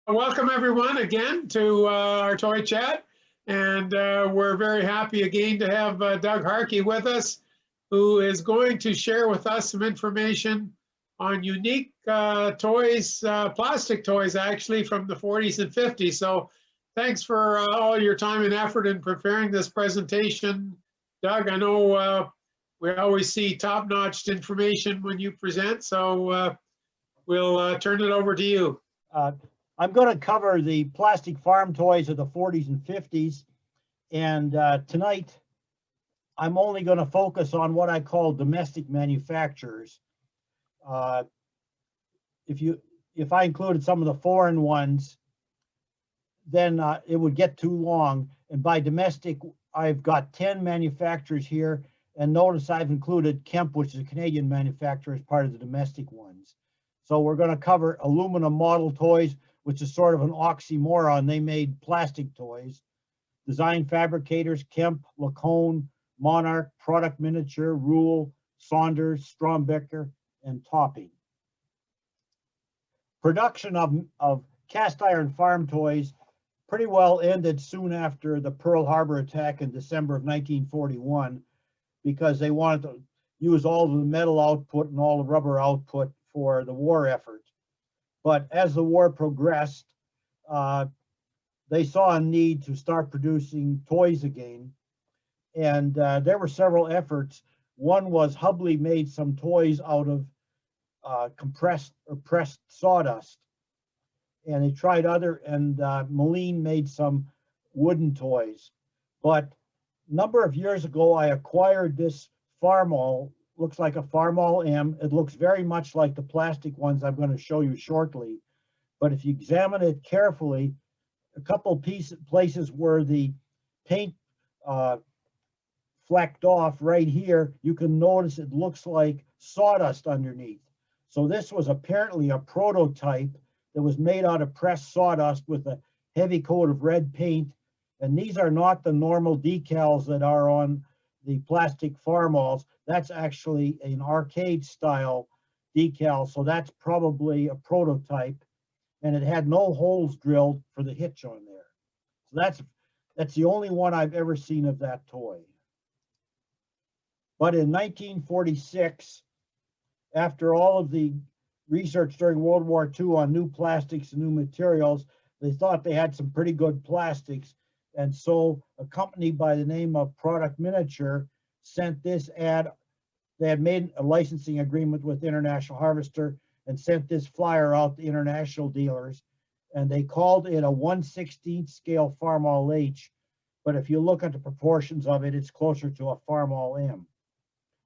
Welcome everyone again to our toy chat, and we're very happy again to have Doug Harke with us, who is going to share with us some information on unique toys, plastic toys actually from the 40s and 50s. So thanks for all your time and effort in preparing this presentation, Doug. I know we always see top-notch information when you present, so we'll turn it over to you. I'm going to cover the plastic farm toys of the 40s and 50s, and tonight I'm only going to focus on what I call domestic manufacturers. If I included some of the foreign ones, then it would get too long. And by domestic, I've got 10 manufacturers here, and notice I've included Kemp, which is a Canadian manufacturer, as part of the domestic ones. So we're going to cover aluminum model toys, which is sort of an oxymoron. They made plastic toys. Design fabricators: Kemp, Lacone, Monarch, Product Miniature, Rule, Saunders, Strombecker, and Topping. Production of cast iron farm toys pretty well ended soon after the Pearl Harbor attack in December of 1941, because they wanted to use all of the metal output and all the rubber output for the war effort. But as the war progressed, they saw a need to start producing toys again. And there were several efforts. One was Hubley made some toys out of compressed or pressed sawdust. And they tried Moline made some wooden toys. But a number of years ago, I acquired this Farmall. Looks like a Farmall M. It looks very much like the plastic ones I'm going to show you shortly. But if you examine it carefully, a couple places where the paint flecked off right here, you can notice it looks like sawdust underneath. So this was apparently a prototype that was made out of pressed sawdust with a heavy coat of red paint. And these are not the normal decals that are on the plastic Farmalls. That's actually an arcade style decal, so that's probably a prototype, and it had no holes drilled for the hitch on there. So that's the only one I've ever seen of that toy. But in 1946, after all of the research during World War II on new plastics and new materials, they thought they had some pretty good plastics. And so a company by the name of Product Miniature sent this ad. They had made a licensing agreement with International Harvester and sent this flyer out to international dealers. And they called it a 1/16 scale Farmall H. But if you look at the proportions of it, it's closer to a Farmall M.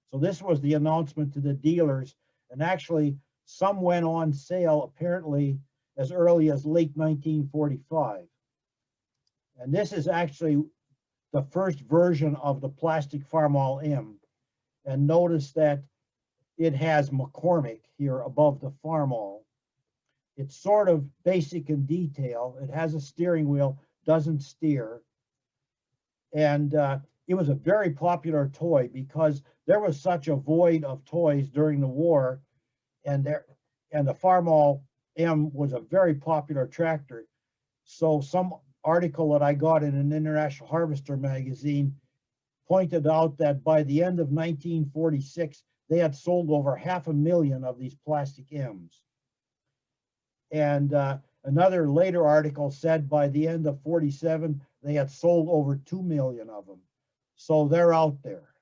So this was the announcement to the dealers. And actually, some went on sale apparently as early as late 1945. And this is actually the first version of the plastic Farmall M. And notice that it has McCormick here above the Farmall. It's sort of basic in detail. It has a steering wheel, doesn't steer. And it was a very popular toy because there was such a void of toys during the war. And the Farmall M was a very popular tractor. So some article that I got in an International Harvester magazine pointed out that by the end of 1946, they had sold over 500,000 of these plastic M's. And another later article said by the end of 47, they had sold over 2 million of them. So they're out there.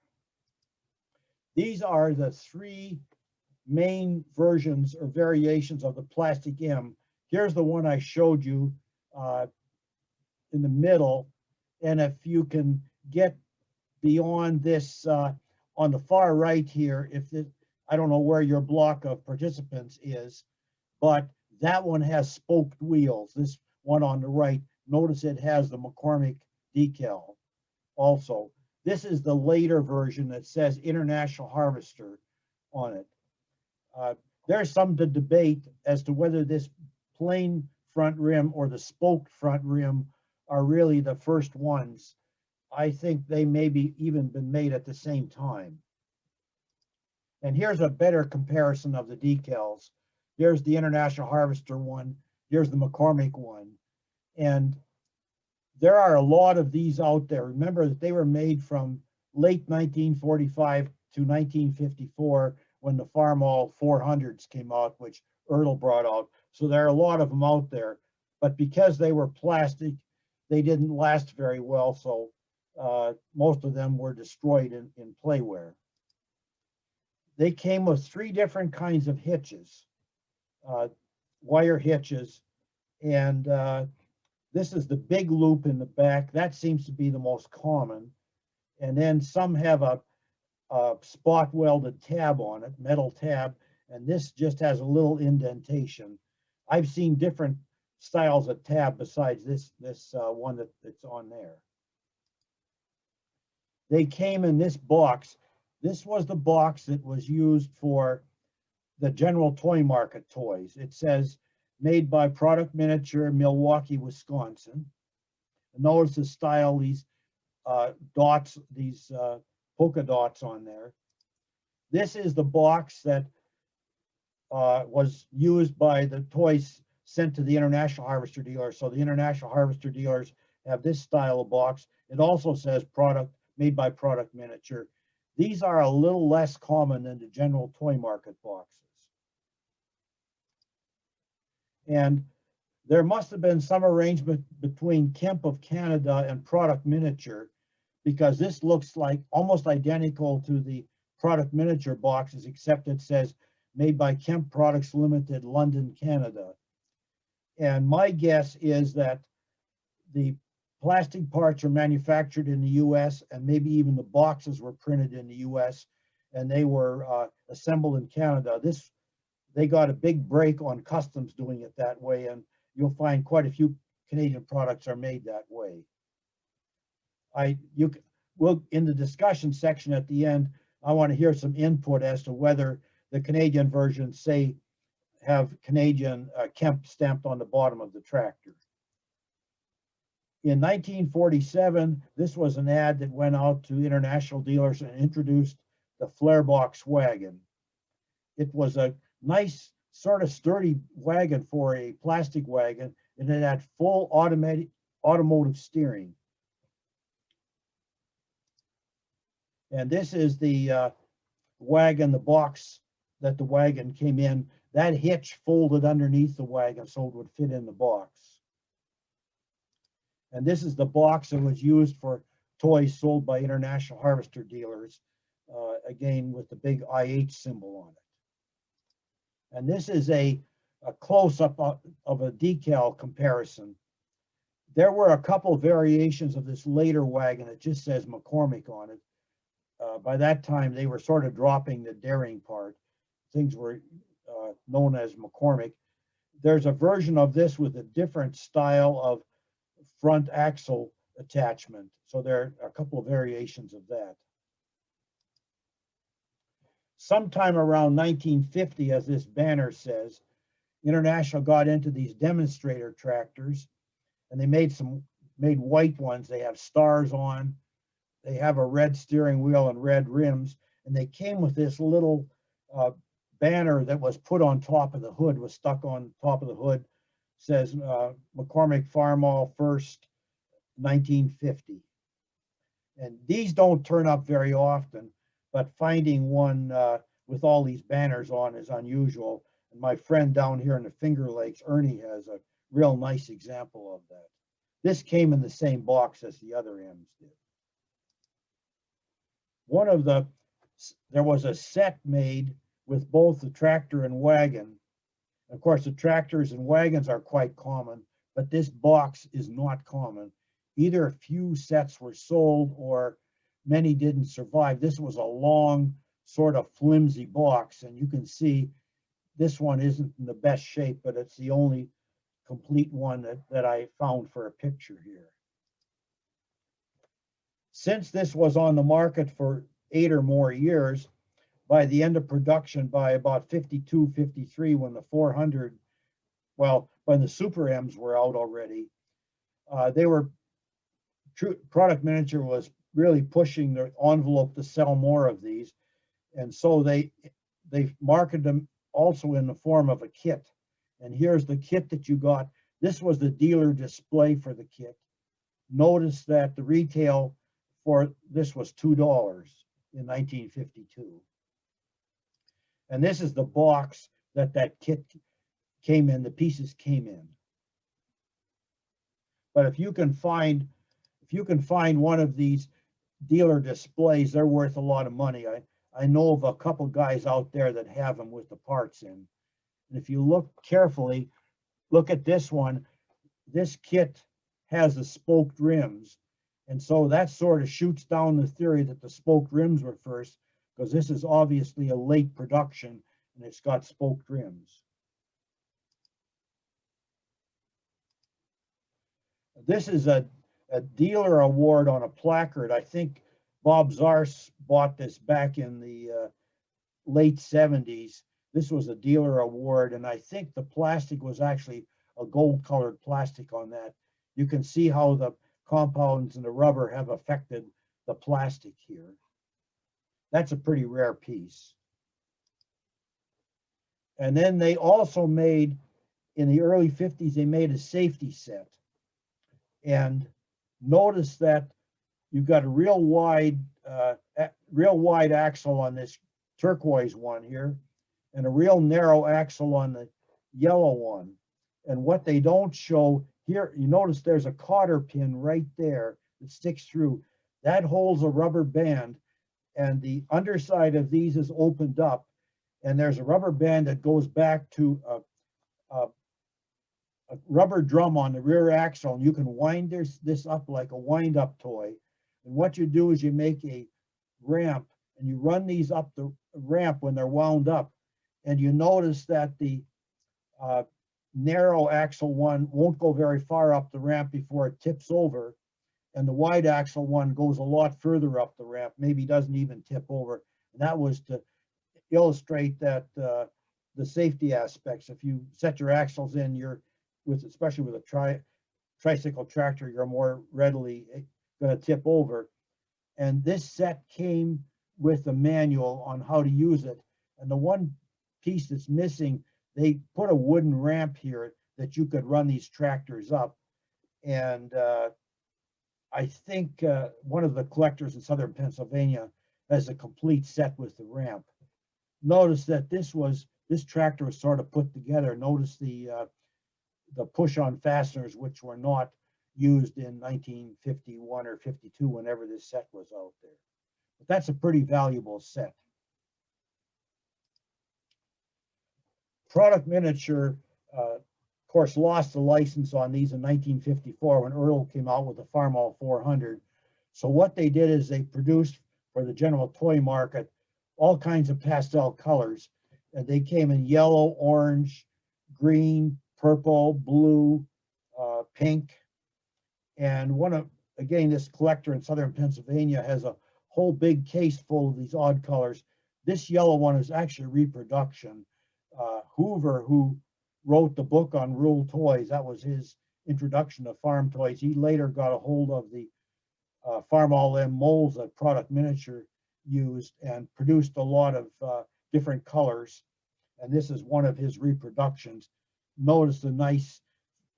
These are the three main versions or variations of the plastic M. Here's the one I showed you in the middle, and if you can get beyond this on the far right here, I don't know where your block of participants is, but that one has spoked wheels. This one on the right, notice it has the McCormick decal also. This is the later version that says International Harvester on it. There's some debate as to whether this plain front rim or the spoked front rim are really the first ones. I think they maybe even been made at the same time. And here's a better comparison of the decals. Here's the International Harvester one. Here's the McCormick one. And there are a lot of these out there. Remember that they were made from late 1945 to 1954 when the Farmall 400s came out, which Ertl brought out. So there are a lot of them out there. But because they were plastic, they didn't last very well. So most of them were destroyed in playware. They came with 3 different kinds of hitches, wire hitches. And this is the big loop in the back. That seems to be the most common. And then some have a spot welded tab on it, metal tab. And this just has a little indentation. I've seen different styles of tab besides this one that's on there. They came in this box. This was the box that was used for the general toy market toys. It says made by Product Miniature, Milwaukee, Wisconsin. And notice the style, these dots, these polka dots on there. This is the box that was used by the toys sent to the International Harvester dealers. So the International Harvester dealers have this style of box. It also says product made by Product Miniature. These are a little less common than the general toy market boxes. And there must have been some arrangement between Kemp of Canada and Product Miniature, because this looks like almost identical to the Product Miniature boxes, except it says made by Kemp Products Limited, London, Canada. And my guess is that the plastic parts are manufactured in the US, and maybe even the boxes were printed in the US, and they were assembled in Canada. They got a big break on customs doing it that way, and you'll find quite a few Canadian products are made that way. We'll in the discussion section at the end, I want to hear some input as to whether the Canadian versions say have Canadian Kemp stamped on the bottom of the tractor. In 1947, this was an ad that went out to international dealers and introduced the Flare Box wagon. It was a nice, sort of sturdy wagon for a plastic wagon, and it had full automotive steering. And this is the wagon, the box that the wagon came in. That hitch folded underneath the wagon so it would fit in the box. And this is the box that was used for toys sold by International Harvester dealers, again with the big IH symbol on it. And this is a close-up of a decal comparison. There were a couple variations of this later wagon that just says McCormick on it. By that time, they were sort of dropping the daring part. Things were known as McCormick. There's a version of this with a different style of front axle attachment. So there are a couple of variations of that. Sometime around 1950, as this banner says, International got into these demonstrator tractors, and they made white ones. They have stars on. They have a red steering wheel and red rims, and they came with this little banner that was put on top of the hood, was stuck on top of the hood, says McCormick Farmall First 1950. And these don't turn up very often, but finding one with all these banners on is unusual. And my friend down here in the Finger Lakes, Ernie, has a real nice example of that. This came in the same box as the other M's did. There was a set made with both the tractor and wagon. Of course, the tractors and wagons are quite common, but this box is not common. Either a few sets were sold or many didn't survive. This was a long, sort of flimsy box, and you can see this one isn't in the best shape, but it's the only complete one that I found for a picture here. Since this was on the market for 8 or more years, by the end of production, by about 52, 53, when the 400, well, when the Super M's were out already, Product Miniature was really pushing the envelope to sell more of these. And so they marketed them also in the form of a kit. And here's the kit that you got. This was the dealer display for the kit. Notice that the retail for this was $2 in 1952. And this is the box that kit came in, the pieces came in. But if you can find one of these dealer displays, they're worth a lot of money. I know of a couple guys out there that have them with the parts in. And if you look carefully, look at this one. This kit has the spoked rims. And so that sort of shoots down the theory that the spoked rims were first, because this is obviously a late production and it's got spoked rims. This is a dealer award on a placard. I think Bob Zars bought this back in the late 70s. This was a dealer award, and I think the plastic was actually a gold-colored plastic on that. You can see how the compounds and the rubber have affected the plastic here. That's a pretty rare piece. And then they also made, in the early 50s, they made a safety set. And notice that you've got a real wide axle on this turquoise one here, and a real narrow axle on the yellow one. And what they don't show here, you notice there's a cotter pin right there that sticks through. That holds a rubber band, and the underside of these is opened up, and there's a rubber band that goes back to a rubber drum on the rear axle, and you can wind this up like a wind-up toy. And what you do is you make a ramp, and you run these up the ramp when they're wound up, and you notice that the narrow axle one won't go very far up the ramp before it tips over, and the wide axle one goes a lot further up the ramp, maybe doesn't even tip over. And that was to illustrate that the safety aspects. If you set your axles in, especially with a tricycle tractor, you're more readily going to tip over. And this set came with a manual on how to use it. And the one piece that's missing, they put a wooden ramp here that you could run these tractors up. And I think one of the collectors in southern Pennsylvania has a complete set with the ramp. Notice that this tractor was sort of put together. Notice the push-on fasteners, which were not used in 1951 or 52, whenever this set was out there. But that's a pretty valuable set. Product Miniature, of course, lost the license on these in 1954 when Earl came out with the Farmall 400. So what they did is they produced for the general toy market all kinds of pastel colors. And they came in yellow, orange, green, purple, blue, pink. And again, this collector in southern Pennsylvania has a whole big case full of these odd colors. This yellow one is actually reproduction. Hoover, who wrote the book on Rule Toys, that was his introduction to farm toys. He later got a hold of the Farmall M molds that Product Miniature used and produced a lot of different colors. And this is one of his reproductions. Notice the nice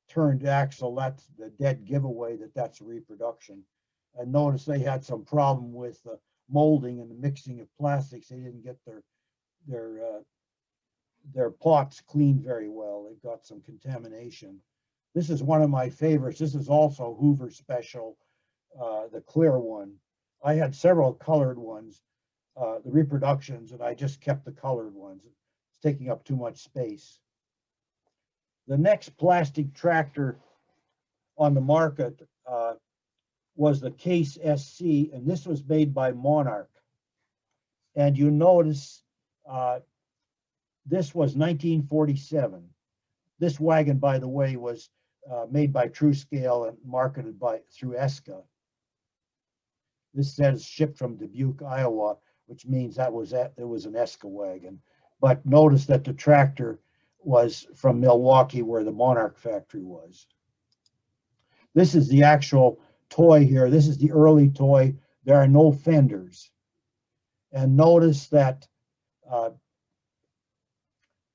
turned axle. That's the dead giveaway that's a reproduction. And notice they had some problem with the molding and the mixing of plastics. They didn't get their pots cleaned very well. They got some contamination. This is one of my favorites. This is also Hoover Special, the clear one. I had several colored ones, the reproductions, and I just kept the colored ones. It's taking up too much space. The next plastic tractor on the market was the Case SC, and this was made by Monarch. And you notice this was 1947. This wagon, by the way, was made by TrueScale and marketed through ESCA. This says shipped from Dubuque, Iowa, which means it was an ESCA wagon. But notice that the tractor was from Milwaukee, where the Monarch factory was. This is the actual toy here. This is the early toy. There are no fenders. And notice that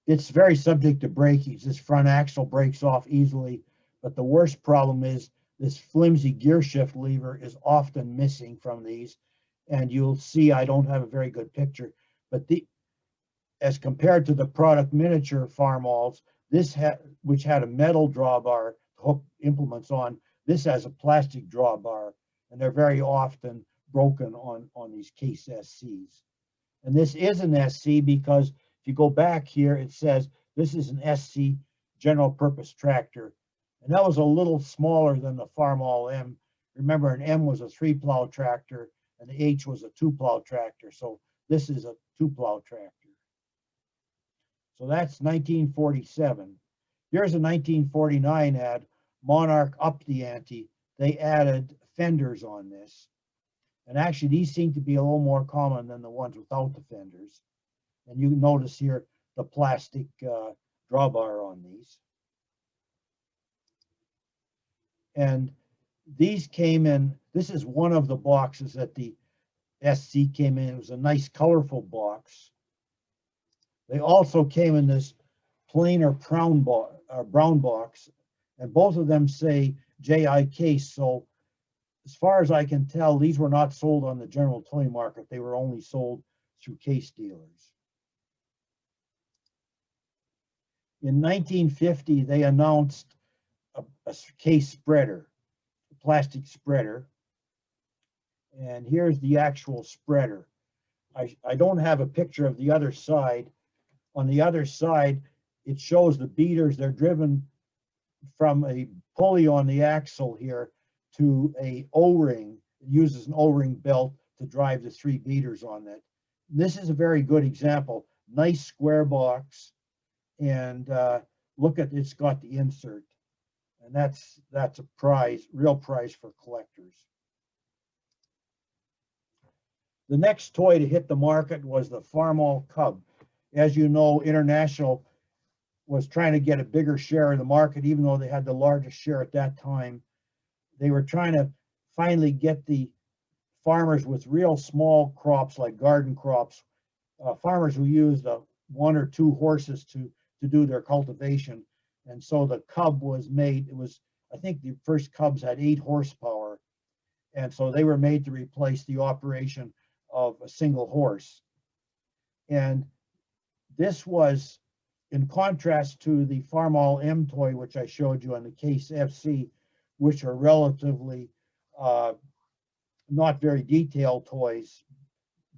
it's very subject to breakage. This front axle breaks off easily, but the worst problem is this flimsy gear shift lever is often missing from these. And you'll see I don't have a very good picture, but as compared to the product miniature Farmalls, which had a metal drawbar to hook implements on, this has a plastic drawbar, and they're very often broken on these case SCs. And this is an SC because if you go back here, it says this is an SC general purpose tractor. And that was a little smaller than the Farmall M. Remember, an M was a 3-plow tractor and the H was a 2-plow tractor. So this is a 2-plow tractor. So that's 1947. Here's a 1949 ad. Monarch upped the ante. They added fenders on this. And actually, these seem to be a little more common than the ones without the fenders. And you notice here the plastic drawbar on these. And these came in, this is one of the boxes that the SC came in. It was a nice, colorful box. They also came in this plain or brown box, and both of them say JI case. So as far as I can tell, these were not sold on the general toy market. They were only sold through case dealers. In 1950, they announced a case spreader, a plastic spreader. And here's the actual spreader. I don't have a picture of the other side. On the other side, it shows the beaters. They're driven from a pulley on the axle here to a O-ring. It uses an O-ring belt to drive the 3 beaters on that. This is a very good example. Nice square box, and look at it's got the insert, and that's a prize, real prize for collectors. The next toy to hit the market was the Farmall Cub. As you know, International was trying to get a bigger share of the market, even though they had the largest share at that time. They were trying to finally get the farmers with real small crops like garden crops, farmers who used 1 or 2 horses to do their cultivation. And so the Cub was made, I think the first Cubs had 8 horsepower. And so they were made to replace the operation of a single horse. And this was in contrast to the Farmall M toy, which I showed you on the Case FC, which are relatively not very detailed toys,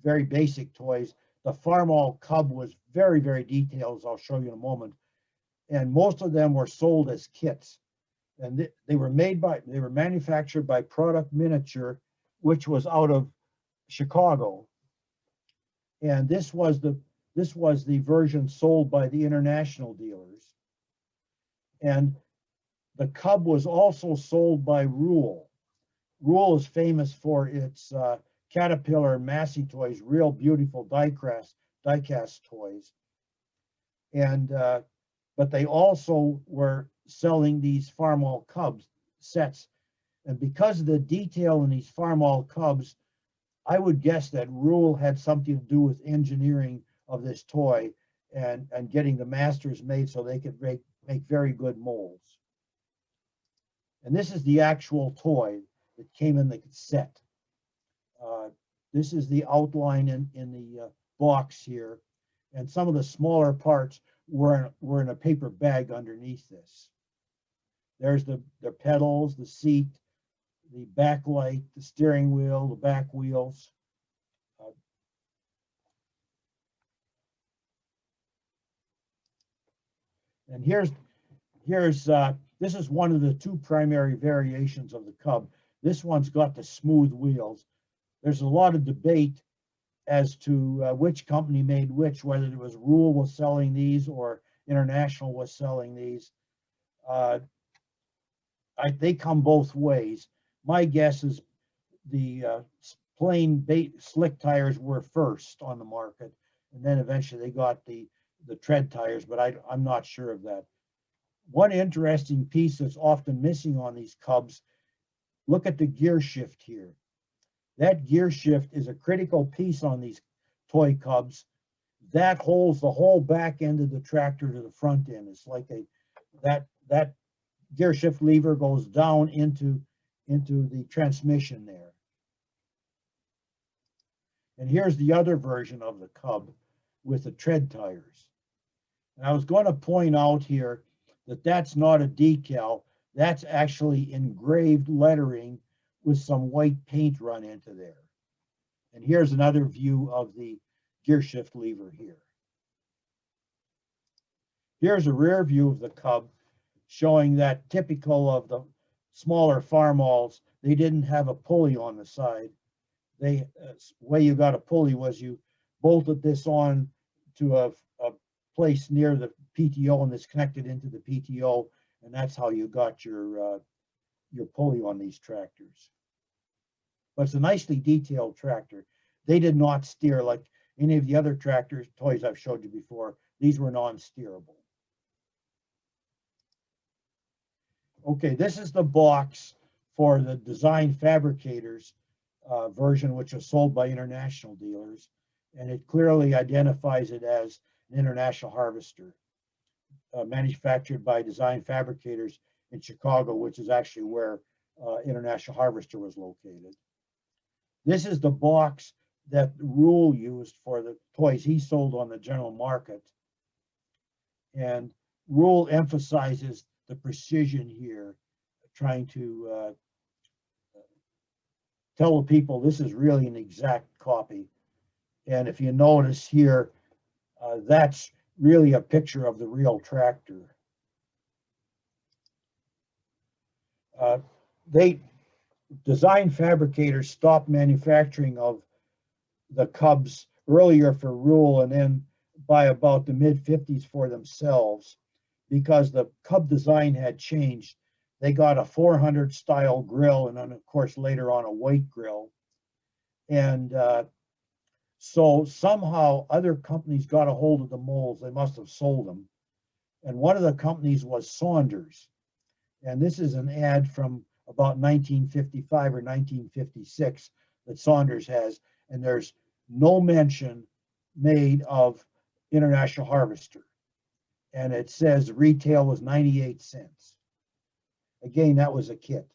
very basic toys. The Farmall Cub was very, very detailed, as I'll show you in a moment. And most of them were sold as kits. And they were manufactured by Product Miniature, which was out of Chicago. And this was the version sold by the international dealers. And the Cub was also sold by Rule. Rule is famous for its Caterpillar and Massey toys, real beautiful die-cast toys. And but they also were selling these Farmall Cubs sets. And because of the detail in these Farmall Cubs, I would guess that Rule had something to do with engineering of this toy and getting the masters made so they could make very good molds. And this is the actual toy that came in the set. This is the outline in the box here, and some of the smaller parts were in a paper bag underneath this. There's the pedals, the seat, the backlight, the steering wheel, the back wheels. And this is one of the 2 primary variations of the Cub. This one's got the smooth wheels. There's a lot of debate as to which company made which, whether it was Rule was selling these or International was selling these. They come both ways. My guess is the plain slick tires were first on the market, and then eventually they got the tread tires, but I'm not sure of that. One interesting piece that's often missing on these Cubs, look at the gear shift here. That gear shift is a critical piece on these toy Cubs. that holds the whole back end of the tractor to the front end. It's like that gear shift lever goes down into the transmission there. And here's the other version of the Cub with the tread tires. And I was going to point out here that that's not a decal. That's actually engraved lettering with some white paint run into there. And here's another view of the gear shift lever here. Here's a rear view of the Cub showing that typical of the smaller farmalls, they didn't have a pulley on the side. The way you got a pulley was you bolted this on to a place near the PTO, and it's connected into the PTO, and that's how you got your pulley on these tractors. But it's a nicely detailed tractor. They did not steer like any of the other tractors, toys I've showed you before. These were non-steerable. Okay, this is the box for the Design Fabricators version, which was sold by international dealers, and it clearly identifies it as an international harvester, manufactured by Design Fabricators in Chicago, which is actually where International Harvester was located. This is the box that Rule used for the toys he sold on the general market, and Rule emphasizes the precision here, trying to tell the people this is really an exact copy. And if you notice here, that's really a picture of the real tractor. Design Fabricators stopped manufacturing of the Cubs earlier for Rule, and then by about the mid-50s for themselves, because the Cub design had changed. They got a 400 style grill, and then of course later on a white grill. And so somehow other companies got a hold of the molds. They must have sold them. And one of the companies was Saunders. And this is an ad from about 1955 or 1956 that Saunders has. And there's no mention made of International Harvester. And it says retail was 98 cents. Again, that was a kit.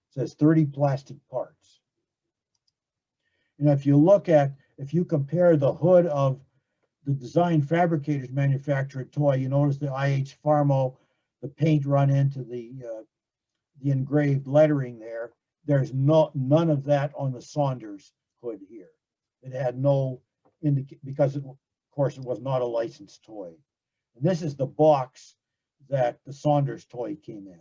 It says 30 plastic parts. And if you compare the hood of the Design Fabricators manufactured toy, you notice the IH Farmo, the paint run into the engraved lettering there. There's none of that on the Saunders hood here. It had no because of course it was not a licensed toy. And this is the box that the Saunders toy came in.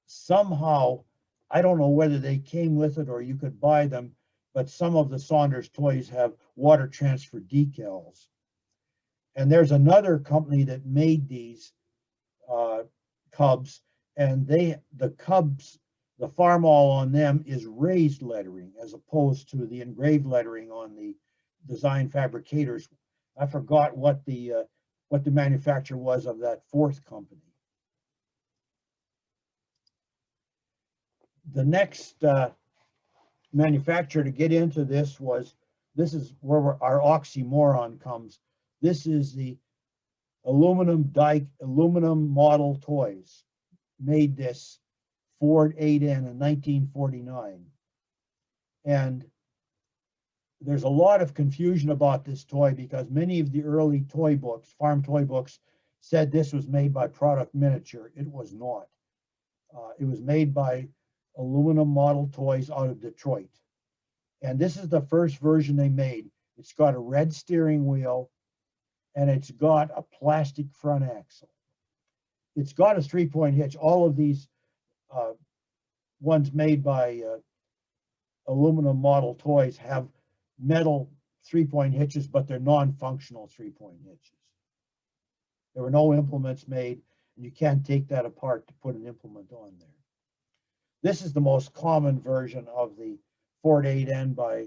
Somehow, I don't know whether they came with it or you could buy them, but some of the Saunders toys have water transfer decals. And there's another company that made these Cubs, and the Cubs, the farmall on them is raised lettering as opposed to the engraved lettering on the Design Fabricators. I forgot what the manufacturer was of that fourth company. The next manufacturer to get into this is where our oxymoron comes. This is the aluminum model toys. Made this Ford 8N in 1949. And there's a lot of confusion about this toy because many of the early toy books, farm toy books, said this was made by Product Miniature. It was not. It was made by Aluminum Model Toys out of Detroit. And this is the first version they made. It's got a red steering wheel and it's got a plastic front axle. It's got a 3-point hitch. All of these ones made by Aluminum Model Toys have metal 3-point hitches, but they're non-functional 3-point hitches. There were no implements made, and you can't take that apart to put an implement on there. This is the most common version of the Ford 8N by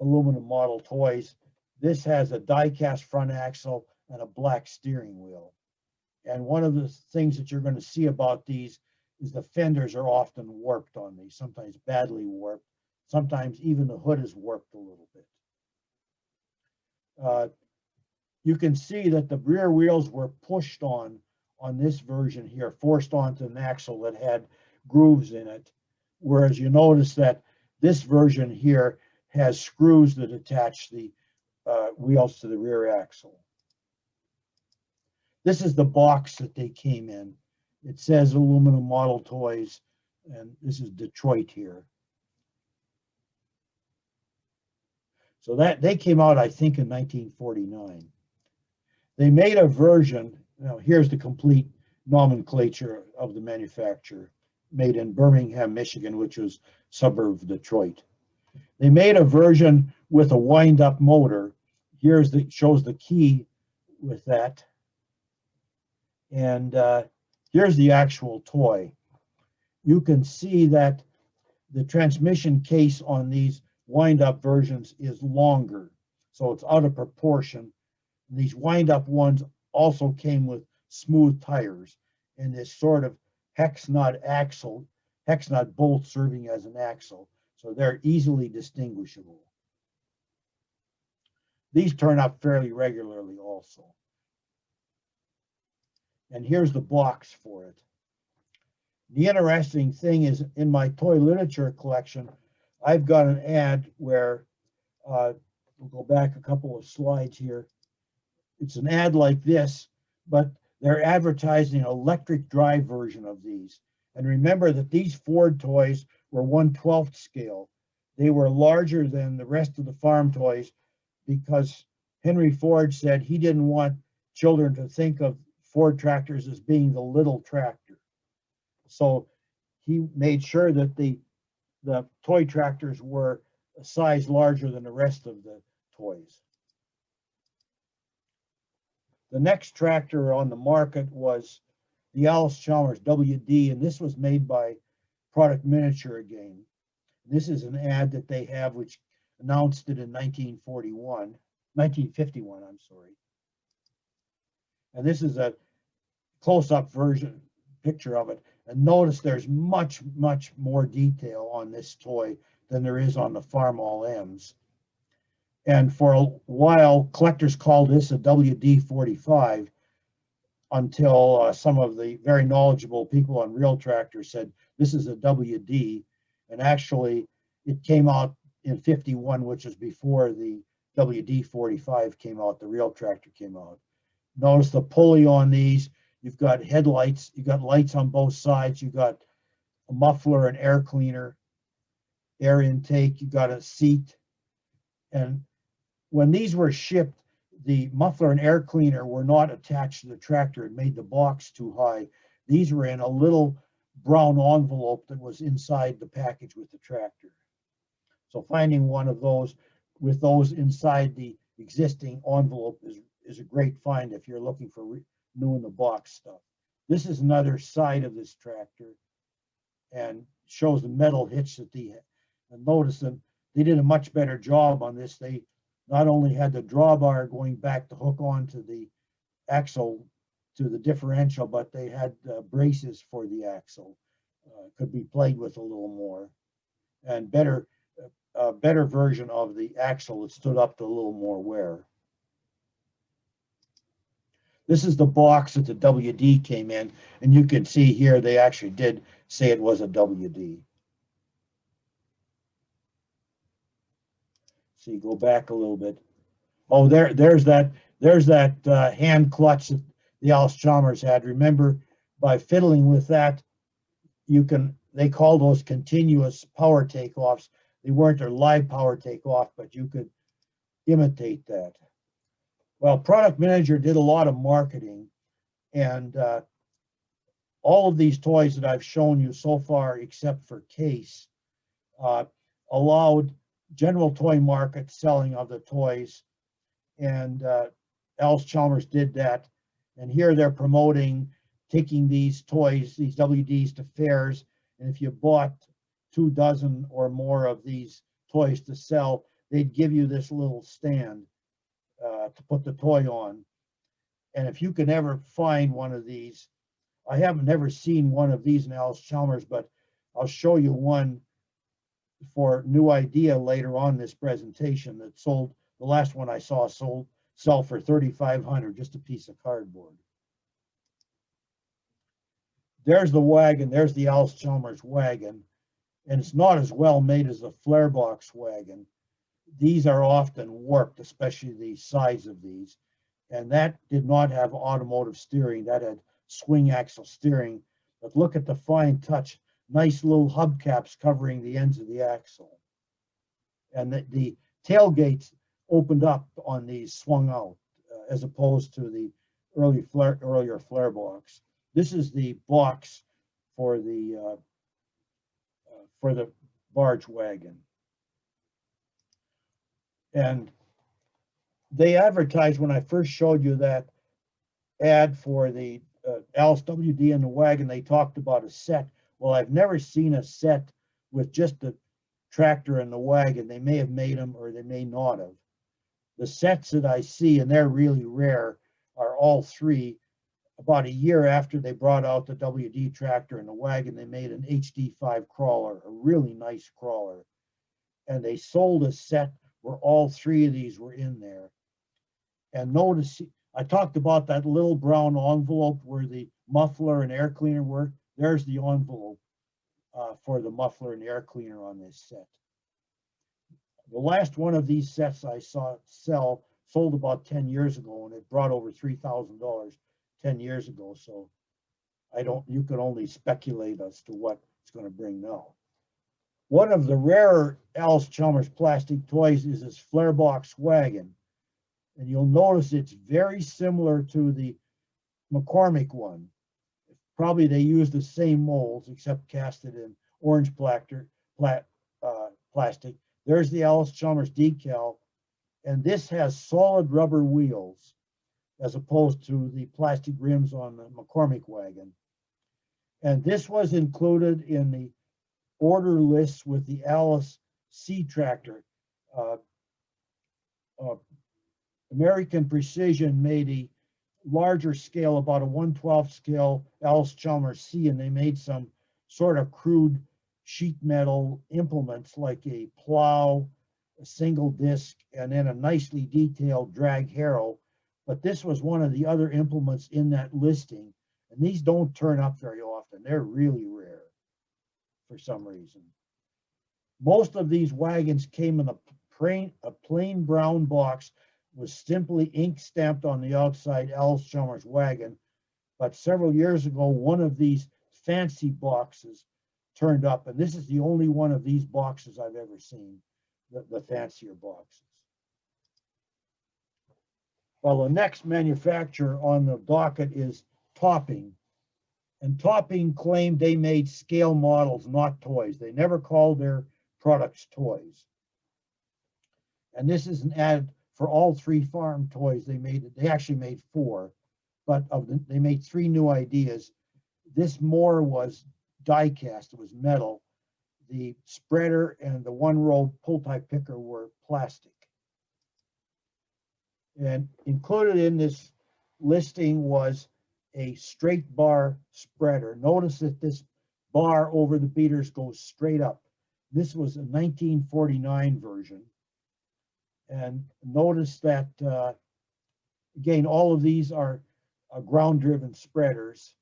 Aluminum Model Toys. This has a die-cast front axle and a black steering wheel. And one of the things that you're going to see about these is the fenders are often warped on these, sometimes badly warped. Sometimes even the hood is warped a little bit. You can see that the rear wheels were pushed on this version here, forced onto an axle that had grooves in it. Whereas you notice that this version here has screws that attach the wheels to the rear axle. This is the box that they came in. It says aluminum model toys, and this is Detroit here. So that they came out, I think, in 1949. They made a version. Now, here's the complete nomenclature of the manufacturer, made in Birmingham, Michigan, which was a suburb of Detroit. They made a version with a wind-up motor. Here's the shows the key with that, and here's the actual toy. You can see that the transmission case on these wind-up versions is longer, so it's out of proportion. And these wind-up ones also came with smooth tires and this sort of hex nut bolt serving as an axle, so they're easily distinguishable. These turn up fairly regularly also. And here's the box for it. The interesting thing is, in my toy literature collection, I've got an ad where, we'll go back a couple of slides here. It's an ad like this, but they're advertising an electric drive version of these. And remember that these Ford toys were 1/12 scale. They were larger than the rest of the farm toys because Henry Ford said he didn't want children to think of Ford tractors as being the little tractor. So he made sure that the toy tractors were a size larger than the rest of the toys. The next tractor on the market was the Chalmers Wd, and this was made by Product Miniature again. This is an ad that they have which announced it in 1951, I'm sorry. And this is a close-up version picture of it. And notice there's much, much more detail on this toy than there is on the Farm All M's. And for a while, collectors called this a WD-45 until some of the very knowledgeable people on real tractors said this is a WD. And actually, it came out in 51, which is before the WD-45 came out, the real tractor came out. Notice the pulley on these. You've got headlights, you've got lights on both sides, you've got a muffler and air cleaner, air intake, you've got a seat. And when these were shipped, the muffler and air cleaner were not attached to the tractor. It made the box too high. These were in a little brown envelope that was inside the package with the tractor. So finding one of those with those inside the existing envelope is a great find if you're looking for new in the box stuff. This is another side of this tractor and shows the metal hitch that they had. And notice that they did a much better job on this. They not only had the drawbar going back to hook onto the axle to the differential, but they had braces for the axle. Could be played with a little more, and better version of the axle that stood up to a little more wear. This is the box that the WD came in, and you can see here they actually did say it was a WD. See, go back a little bit. Oh, there's that hand clutch that the Chalmers had. Remember, by fiddling with that, they call those continuous power takeoffs. They weren't a live power takeoff, but you could imitate that. Well, Product Manager did a lot of marketing, and all of these toys that I've shown you so far, except for Case, allowed general toy market selling of the toys, and Chalmers did that. And here they're promoting taking these toys, these WDs, to fairs, and if you bought 2 dozen or more of these toys to sell, they'd give you this little stand to put the toy on. And if you can ever find one of these, I haven't never seen one of these in Chalmers, but I'll show you one for new idea later on this presentation that sold The last one I saw sell for $3,500, just a piece of cardboard. There's the wagon. There's the Chalmers wagon, and it's not as well made as the flare box wagon. These are often warped, especially the sides of these, and that did not have automotive steering. That had swing axle steering. But look at the fine touch, nice little hubcaps covering the ends of the axle, and the tailgates opened up on these, swung out, as opposed to the earlier flare box. This is the box for the barge wagon. And they advertised, when I first showed you that ad for the Alice WD and the wagon, they talked about a set. Well, I've never seen a set with just the tractor and the wagon. They may have made them or they may not have. The sets that I see, and they're really rare, are all three. About a year after they brought out the WD tractor and the wagon, they made an HD5 crawler, a really nice crawler. And they sold a set where all three of these were in there. And notice, I talked about that little brown envelope where the muffler and air cleaner were. There's the envelope for the muffler and air cleaner on this set. The last one of these sets I saw sold about 10 years ago, and it brought over $3,000 10 years ago. So you can only speculate as to what it's going to bring now. One of the rarer Alice Chalmers plastic toys is this flare box wagon. And you'll notice it's very similar to the McCormick one. Probably they use the same molds except casted in orange plastic. There's the Alice Chalmers decal, and this has solid rubber wheels as opposed to the plastic rims on the McCormick wagon. And this was included in the order list with the Alice C tractor. American Precision made a larger scale, about a 1/12 scale Alice Chalmers C, and they made some sort of crude sheet metal implements like a plow, a single disc, and then a nicely detailed drag harrow. But this was one of the other implements in that listing, and these don't turn up very often. They're really rare for some reason. Most of these wagons came in a plain brown box with simply ink stamped on the outside Alice Chalmers wagon. But several years ago, one of these fancy boxes turned up, and this is the only one of these boxes I've ever seen, the fancier boxes. Well, the next manufacturer on the docket is Topping. And Topping claimed they made scale models, not toys. They never called their products toys. And this is an ad for all three farm toys they made. They actually made four, but they made three new ideas. This more was die cast, it was metal. The spreader and the one-row pull-type picker were plastic. And included in this listing was a straight bar spreader. Notice that this bar over the beaters goes straight up. This was a 1949 version. And notice that, again, all of these are ground-driven spreaders.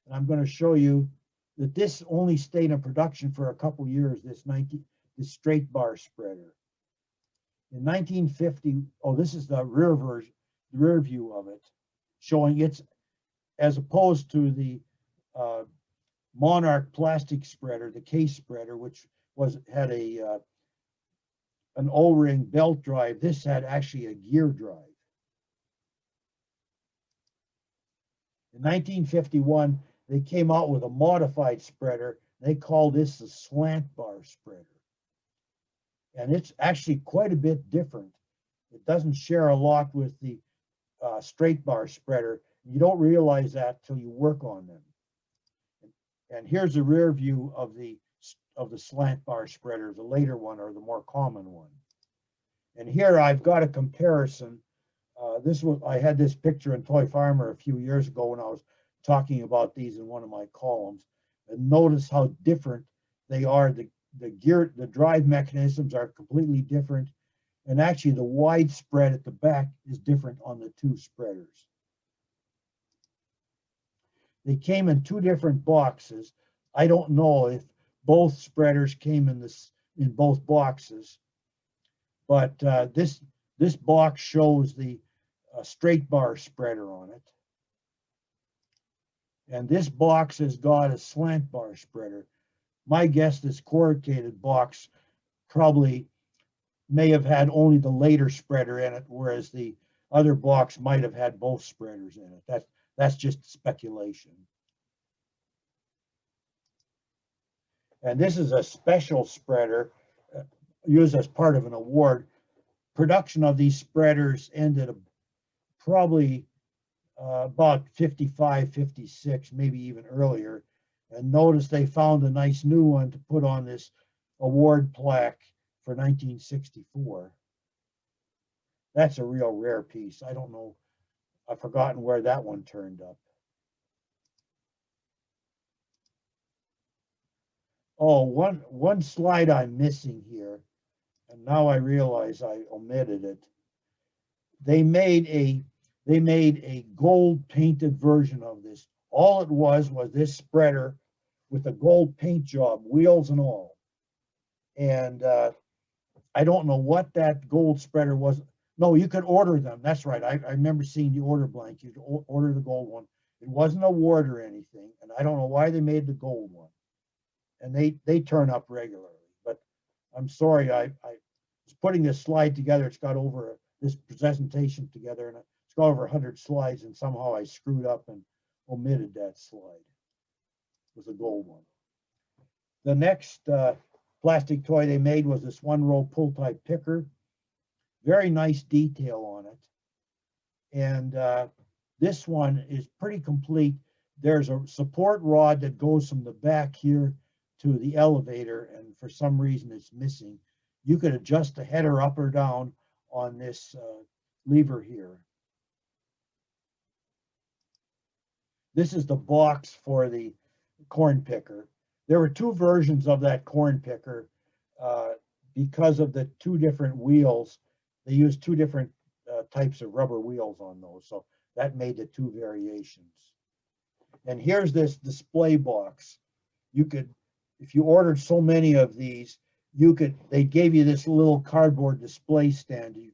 And I'm going to show you that this only stayed in production for a couple years, this straight bar spreader. In 1950, this is the rear view of it, showing it's, as opposed to the Monarch plastic spreader, the case spreader, which had an O-ring belt drive. This had actually a gear drive. In 1951, they came out with a modified spreader. They called this the Slant Bar Spreader. And it's actually quite a bit different. It doesn't share a lot with the straight bar spreader. You don't realize that till you work on them. And here's a rear view of the Slant Bar Spreader, the later one or the more common one. And here I've got a comparison. I had this picture in Toy Farmer a few years ago when I was talking about these in one of my columns. And notice how different they are. The drive mechanisms are completely different, And actually the wide spread at the back is different on the two spreaders. They came in two different boxes. I don't know if both spreaders came in both boxes, but this box shows the straight bar spreader on it. And this box has got a slant bar spreader. My guess this corrugated box probably may have had only the later spreader in it, whereas the other box might have had both spreaders in it. That's just speculation. And this is a special spreader used as part of an award. Production of these spreaders ended probably about 55, 56, maybe even earlier. And notice they found a nice new one to put on this award plaque for 1964. That's a real rare piece. I don't know. I've forgotten where that one turned up. Oh, one slide I'm missing here, and now I realize I omitted it. They made a gold painted version of this. All it was this spreader with a gold paint job, wheels and all. And I don't know what that gold spreader was. No, you could order them. That's right. I remember seeing the order blank. You could order the gold one. It wasn't a award or anything, and I don't know why they made the gold one. And they turn up regularly. But I'm sorry, I was putting this slide together. It's got over this presentation together, and it's got over 100 slides, and somehow I screwed up and omitted that slide. It was a gold one. The next plastic toy they made was this one-row pull-type picker. Very nice detail on it. And this one is pretty complete. There's a support rod that goes from the back here to the elevator, and for some reason it's missing. You could adjust the header up or down on this lever here. This is the box for the corn picker. There were two versions of that corn picker. Because of the two different wheels, they used two different types of rubber wheels on those, so that made the two variations. And here's this display box. You could, if you ordered so many of these, they gave you this little cardboard display stand. You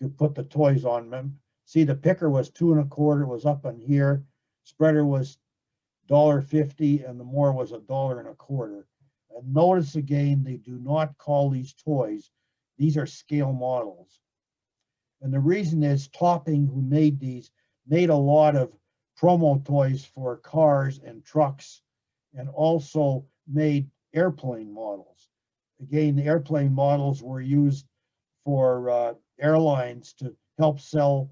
could put the toys on them. See, the picker was $2 1/4. It was up on here. Spreader was $1.50, and the more was $1 1/4. And notice again, they do not call these toys. These are scale models. And the reason is Topping, who made these, made a lot of promo toys for cars and trucks, and also made airplane models. Again, the airplane models were used for airlines to help sell.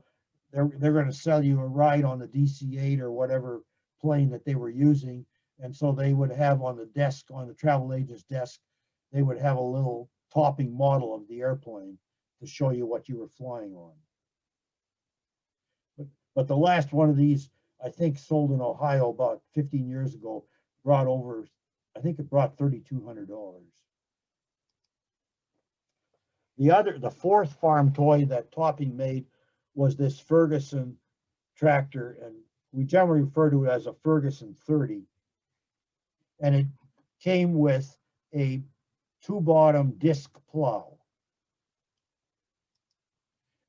They're going to sell you a ride on the DC-8 or whatever plane that they were using. And so they would have on the desk, on the travel agent's desk, they would have a little Topping model of the airplane to show you what you were flying on. But the last one of these, I think, sold in Ohio about 15 years ago, brought over, I think it brought $3,200. The fourth farm toy that Topping made was this Ferguson tractor, and we generally refer to it as a Ferguson 30. And it came with a two-bottom disc plow.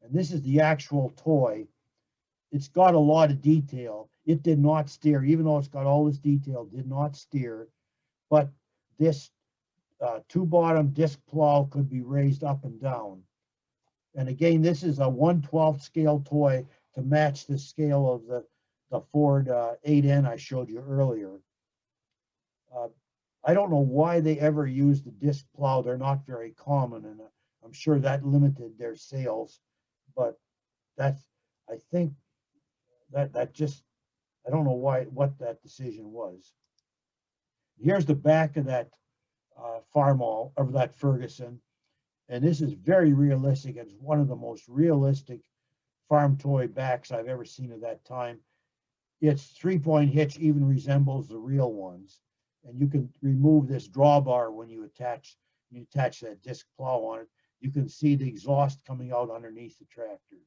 And this is the actual toy. It's got a lot of detail. It did not steer, even though it's got all this detail, did not steer. But this two-bottom disc plow could be raised up and down. And again, this is a 1/12 scale toy to match the scale of the Ford 8N I showed you earlier. I don't know why they ever used the disc plow. They're not very common, and I'm sure that limited their sales. But I think that just, I don't know what that decision was. Here's the back of that Farmall, of that Ferguson, and this is very realistic. It's one of the most realistic farm toy backs I've ever seen at that time. Its 3-point hitch even resembles the real ones, and you can remove this drawbar when you attach that disc plow on it. you can see the exhaust coming out underneath the tractor.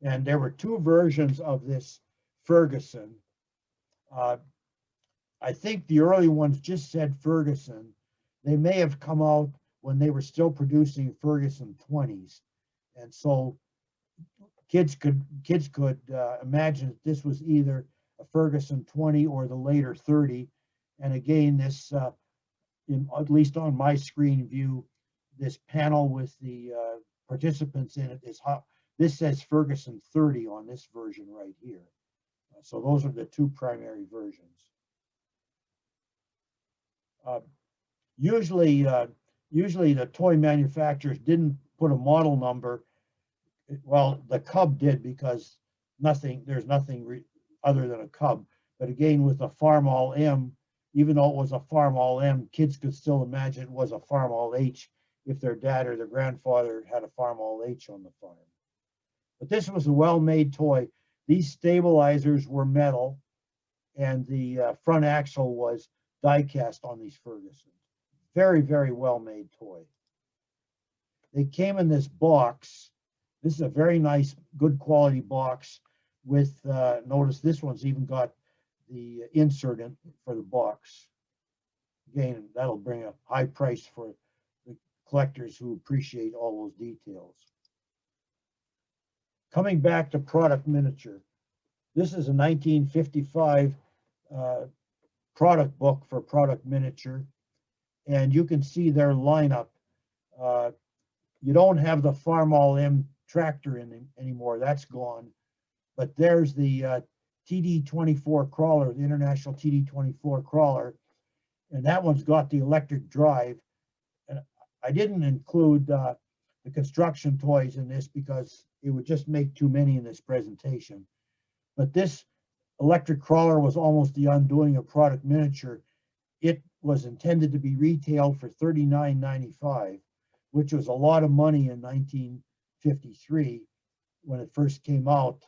And there were two versions of this Ferguson. I think the early ones just said Ferguson. They may have come out when they were still producing Ferguson 20s. And so kids could imagine that this was either a Ferguson 20 or the later 30. And again, this, at least on my screen view, this panel with the participants in it is how this says Ferguson 30 on this version right here. So those are the two primary versions. Usually the toy manufacturers didn't put a model number. Well, the Cub did, because there's nothing other than a Cub. But again, with a Farmall M, even though it was a Farmall M, kids could still imagine it was a Farmall H if their dad or their grandfather had a Farmall H on the farm. But this was a well-made toy. These stabilizers were metal, and the front axle was die-cast on these Fergusons. Very, very well-made toy. They came in this box. This is a very nice, good quality box with, notice this one's even got the insert in for the box. Again, that'll bring a high price for the collectors who appreciate all those details. Coming back to product miniature, this is a 1955 product book for product miniature, and you can see their lineup. You don't have the Farmall M tractor in anymore, that's gone, but there's the TD24 crawler, the International TD24 crawler, and that one's got the electric drive. And I didn't include the construction toys in this because it would just make too many in this presentation. But this electric crawler was almost the undoing of product miniature. It was intended to be retailed for $39.95, which was a lot of money in 1953 when it first came out.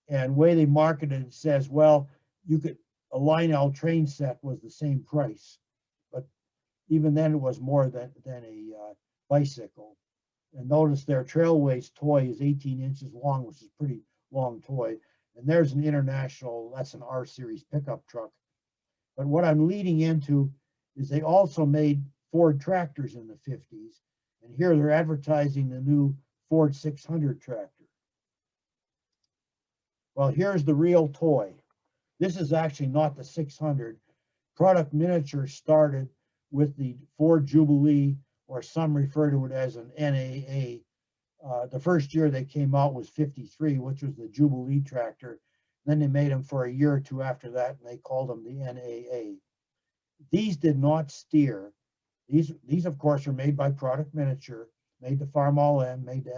And the way they marketed it says, well, a Lionel train set was the same price, but even then it was more than a bicycle. And notice their Trailways toy is 18 inches long, which is a pretty long toy. And there's an International, that's an R series pickup truck. But what I'm leading into is they also made Ford tractors in the 50s. And here they're advertising the new Ford 600 tractor. Well, here's the real toy. This is actually not the 600. Product miniature started with the Ford Jubilee, or some refer to it as an NAA. The first year they came out was 53, which was the Jubilee tractor. Then they made them for a year or two after that, and they called them the NAA. These did not steer. These of course, are made by Product Miniature, made to Farmall M, made to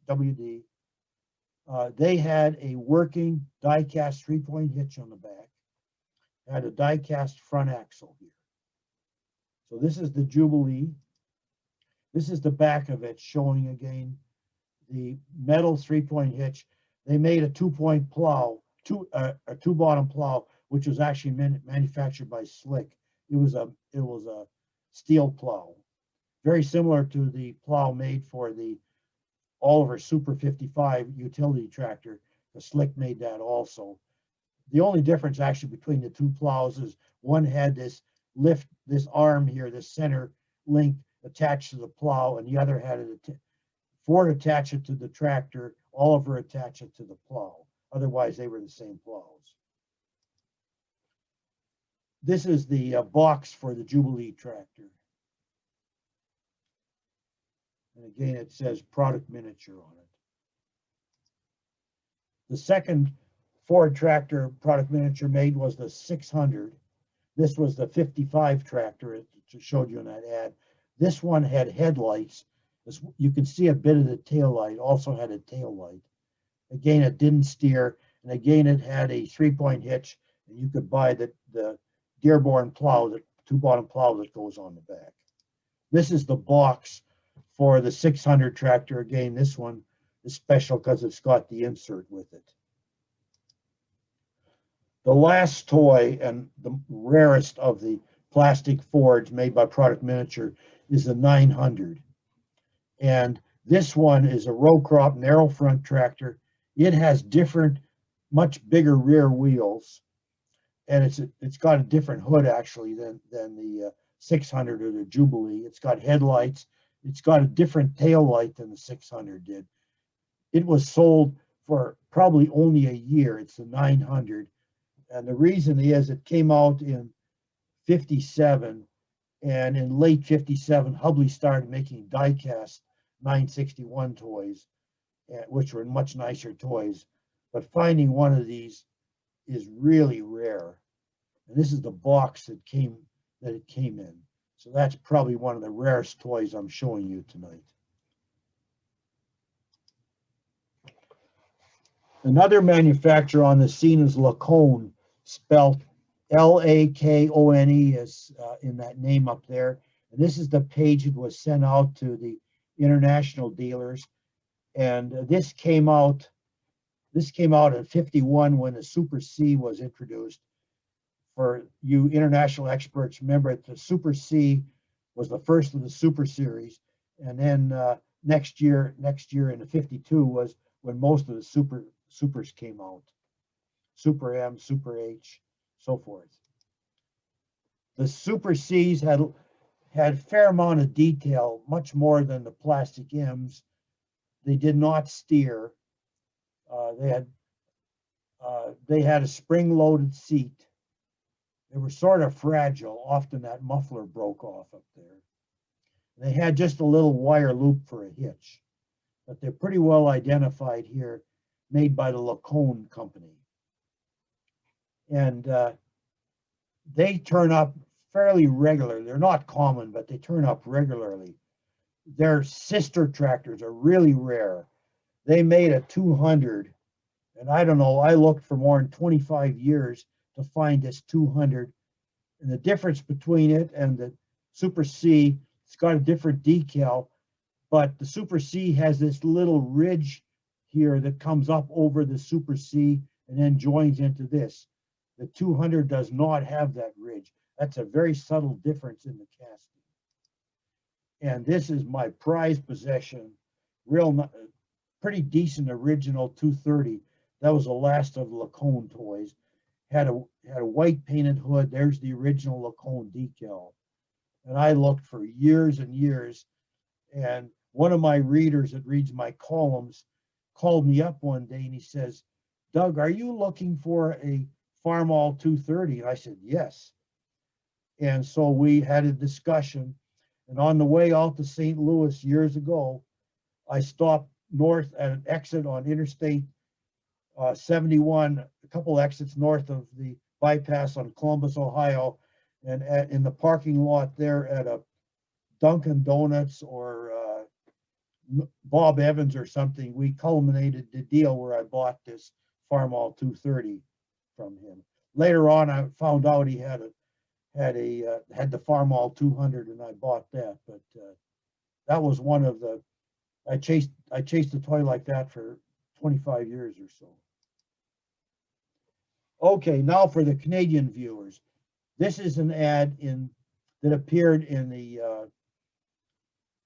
Wd. They had a working die-cast 3-point hitch on the back. It had a die-cast front axle here. So this is the Jubilee. This is the back of it, showing again the metal 3-point hitch. They made a 2-point plow, a two-bottom plow, which was actually manufactured by Slick. It was a steel plow, very similar to the plow made for the Oliver Super 55 utility tractor. The Slick made that also. The only difference actually between the two plows is one had this lift, this arm here, this center link attached to the plow, and the other had it. Ford attached it to the tractor, Oliver attached it to the plow. Otherwise, they were the same plows. This is the box for the Jubilee tractor. And again, it says Product Miniature on it. The second Ford tractor Product Miniature made was the 600. This was the 55 tractor it showed you in that ad. This one had headlights. You can see a bit of the tail light, also had a tail light. Again, it didn't steer, and again, it had a 3-point hitch, and you could buy the Dearborn plow, the two-bottom plow that goes on the back. This is the box for the 600 tractor. Again, this one is special because it's got the insert with it. The last toy, and the rarest of the plastic forge made by Product Miniature is the 900. And this one is a row crop narrow front tractor. It has different, much bigger rear wheels, and it's got a different hood actually than the 600 or the Jubilee. It's got headlights. It's got a different tail light than the 600 did. It was sold for probably only a year. It's the 900, and the reason is it came out in 57, and in late 57, Hubley started making die-cast 961 toys, which were much nicer toys. But finding one of these is really rare. And this is the box that it came in. So that's probably one of the rarest toys I'm showing you tonight. Another manufacturer on the scene is Lacone, spelled Lakone, as in that name up there. And this is the page that was sent out to the international dealers. And this came out in 51 when the Super C was introduced. For you international experts, remember the Super C was the first of the Super Series, and then next year in the 52 was when most of the Supers came out. Super M, Super H, so forth. The Super Cs had a fair amount of detail, much more than the plastic M's. They did not steer. They had a spring-loaded seat. They were sort of fragile. Often that muffler broke off up there. They had just a little wire loop for a hitch, but they're pretty well identified here, made by the Lacone company. And they turn up fairly regularly. They're not common, but they turn up regularly. Their sister tractors are really rare. They made a 200, and I don't know, I looked for more than 25 years to find this 200. And the difference between it and the Super C, it's got a different decal, but the Super C has this little ridge here that comes up over the Super C and then joins into this. The 200 does not have that ridge. That's a very subtle difference in the casting. And this is my prized possession, pretty decent original 230. That was the last of Lacone toys. Had a white painted hood. There's the original Lacone decal. And I looked for years and years. And one of my readers that reads my columns called me up one day and he says, "Doug, are you looking for a Farmall 230?" And I said, "Yes." And so we had a discussion. And on the way out to St. Louis years ago, I stopped north at an exit on Interstate 71, a couple exits north of the bypass on Columbus, Ohio, and in the parking lot there at a Dunkin' Donuts or Bob Evans or something, we culminated the deal where I bought this Farmall 230 from him. Later on, I found out he had the Farmall 200, and I bought that. But that was one of the I chased a toy like that for 25 years or so. Okay, now for the Canadian viewers. This is an ad that appeared in the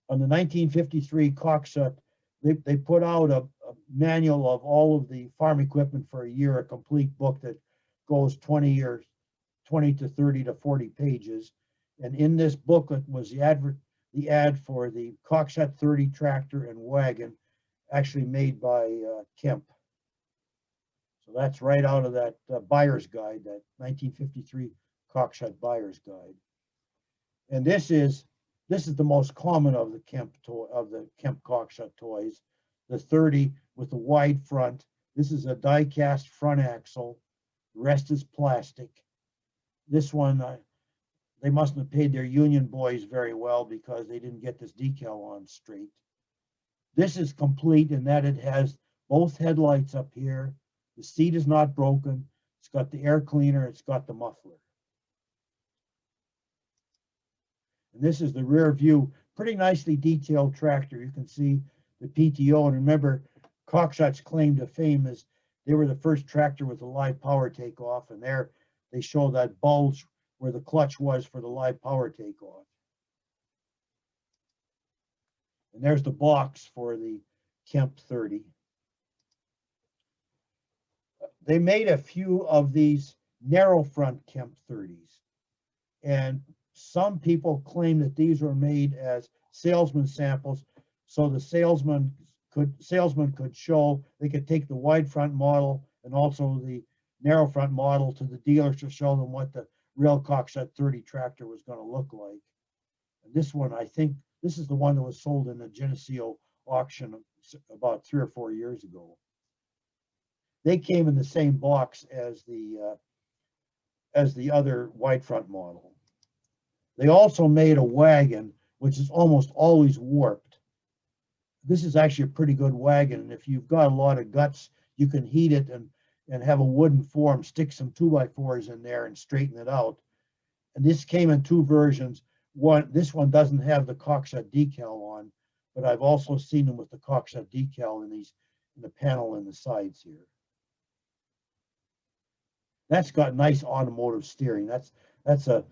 on the 1953 Coxsut. They put out a manual of all of the farm equipment for a year, a complete book that goes 20 to 30 to 40 pages. And in this booklet was the ad for the Coxsut 30 tractor and wagon, actually made by Kemp. So that's right out of that buyer's guide, that 1953 Coxsut buyer's guide. And this is the most common of the Kemp Coxsut toys, the 30 with the wide front. This is a die-cast front axle. The rest is plastic. This one, they mustn't have paid their union boys very well because they didn't get this decal on straight. This is complete in that it has both headlights up here. The seat is not broken. It's got the air cleaner. It's got the muffler. And this is the rear view. Pretty nicely detailed tractor. You can see the PTO. And remember, Coxsut's claim to fame is they were the first tractor with a live power takeoff. And there they show that bulge where the clutch was for the live power takeoff. And there's the box for the Kemp 30. They made a few of these narrow front Kemp 30s. And some people claim that these were made as salesman samples, so the salesman could show, they could take the wide front model and also the narrow front model to the dealers to show them what the real Coxsett 30 tractor was going to look like. And this one, I think, this is the one that was sold in the Geneseo auction about 3 or 4 years ago. They came in the same box as the other wide front model. They also made a wagon, which is almost always warped. This is actually a pretty good wagon, and if you've got a lot of guts, you can heat it and have a wooden form, stick some 2x4s in there and straighten it out. And this came in 2 versions. This one doesn't have the Coxsett decal on, but I've also seen them with the Coxsett decal in the panel in the sides here. That's got nice automotive steering. That's a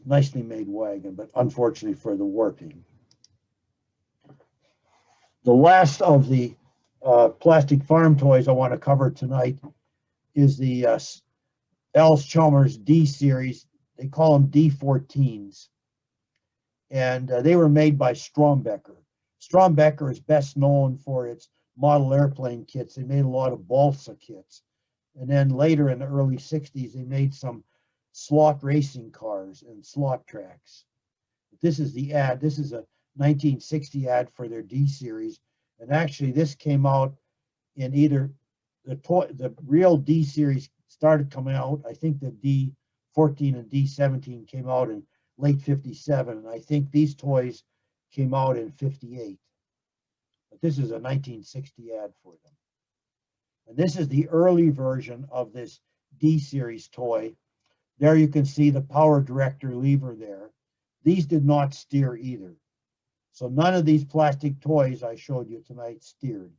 nicely made wagon, but unfortunately for the warping. The last of the plastic farm toys I want to cover tonight is the Chalmers D series. They call them D14s. And they were made by Strombecker. Strombecker is best known for its model airplane kits. They made a lot of balsa kits. And then later in the early 60s, they made some slot racing cars and slot tracks. This is the ad. This is a 1960 ad for their D series. And actually, this came out in either the real D series started coming out. I think the D14 and D17 came out in late 57. And I think these toys came out in 58. But this is a 1960 ad for them. And this is the early version of this D series toy. There you can see the power director lever there. These did not steer either. So none of these plastic toys I showed you tonight steered.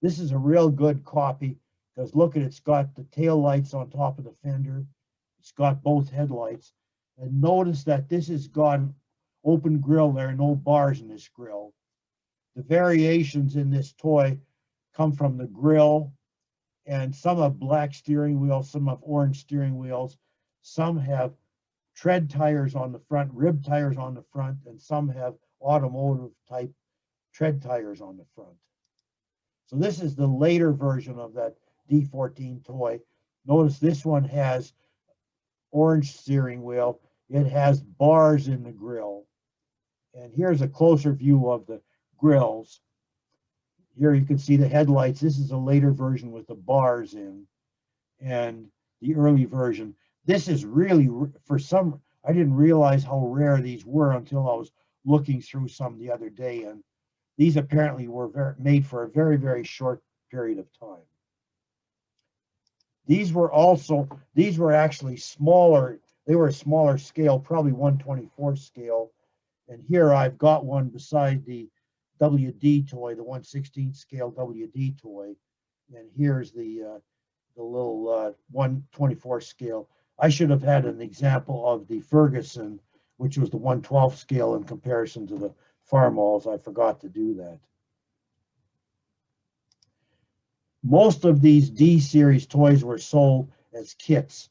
This is a real good copy because look at it, it's got the tail lights on top of the fender. It's got both headlights. And notice that this has got an open grill. There are no bars in this grill. The variations in this toy come from the grill, and some have black steering wheels, some have orange steering wheels, some have tread tires on the front, rib tires on the front, and some have automotive type tread tires on the front. So this is the later version of that D14 toy. Notice this one has orange steering wheel. It has bars in the grill. And here's a closer view of the grills. Here you can see the headlights. This is a later version with the bars in, and the early version. This is really, I didn't realize how rare these were until I was looking through some the other day, and these apparently were made for a very, very short period of time. These were actually smaller. They were a smaller scale, probably 1/24 scale. And here I've got one beside the WD toy, the 1/16 scale WD toy. And here's the little 1/24 scale. I should have had an example of the Ferguson, which was the 1/12 scale in comparison to the Farmalls. I forgot to do that. Most of these D series toys were sold as kits.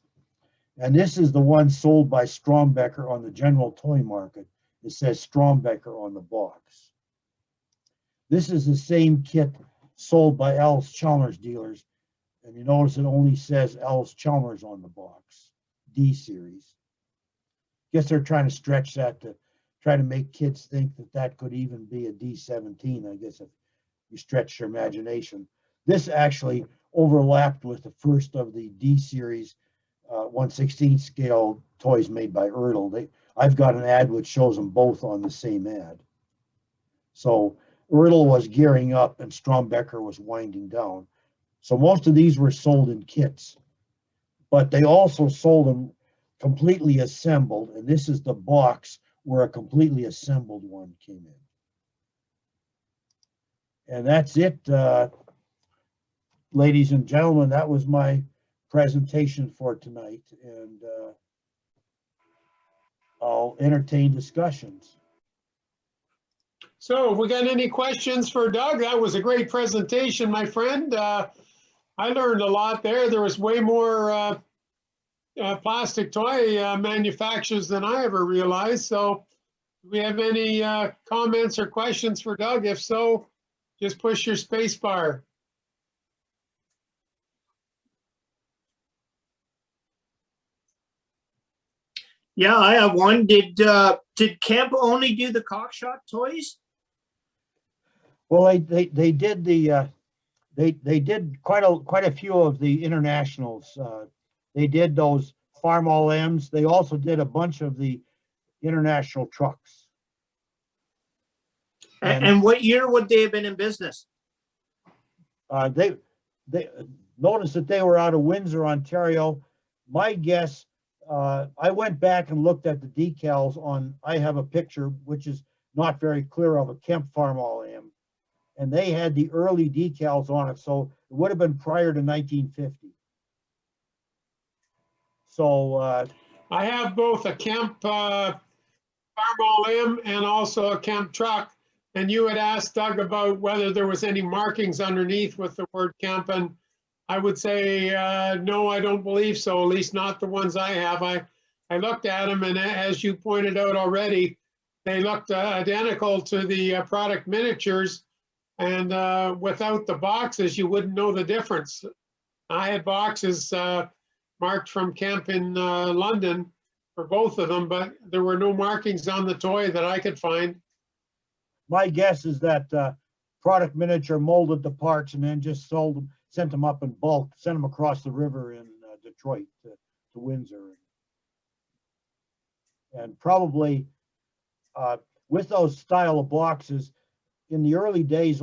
And this is the one sold by Strombecker on the general toy market. It says Strombecker on the box. This is the same kit sold by Chalmers dealers. And you notice it only says Chalmers on the box, D series. Guess they're trying to stretch that to try to make kids think that that could even be a D17, I guess, if you stretch your imagination. This actually overlapped with the first of the D series 1/16 scale toys made by Ertl. I've got an ad which shows them both on the same ad. So Ertl was gearing up and Strombecker was winding down. So most of these were sold in kits, but they also sold them completely assembled. And this is the box where a completely assembled one came in. And that's it, ladies and gentlemen. That was my presentation for tonight. And I'll entertain discussions. So, have we got any questions for Doug? That was a great presentation, my friend. I learned a lot there. There was way more plastic toy manufacturers than I ever realized. So, do we have any comments or questions for Doug? If so, just push your space bar. Yeah, I have one. Did Kemp only do the cockshot toys? Well, they did the they did quite a few of the internationals. They did those Farm All M's. They also did a bunch of the international trucks. And what year would they have been in business? They noticed that they were out of Windsor, Ontario. My guess, I went back and looked at the decals on. I have a picture which is not very clear of a Kemp Farm All M, and they had the early decals on it, so it would have been prior to 1950. So I have both a Kemp Farm All M and also a Kemp truck. And you had asked Doug about whether there was any markings underneath with the word Kemp, and I would say no, I don't believe so. At least not the ones I have. I looked at them, and as you pointed out already, they looked identical to the product miniatures. And without the boxes, you wouldn't know the difference. I had boxes marked from Kemp in London for both of them, but there were no markings on the toy that I could find. my guess is that product miniature molded the parts and then just sold them, sent them up in bulk, sent them across the river in Detroit to Windsor. And probably with those style of boxes, in the early days,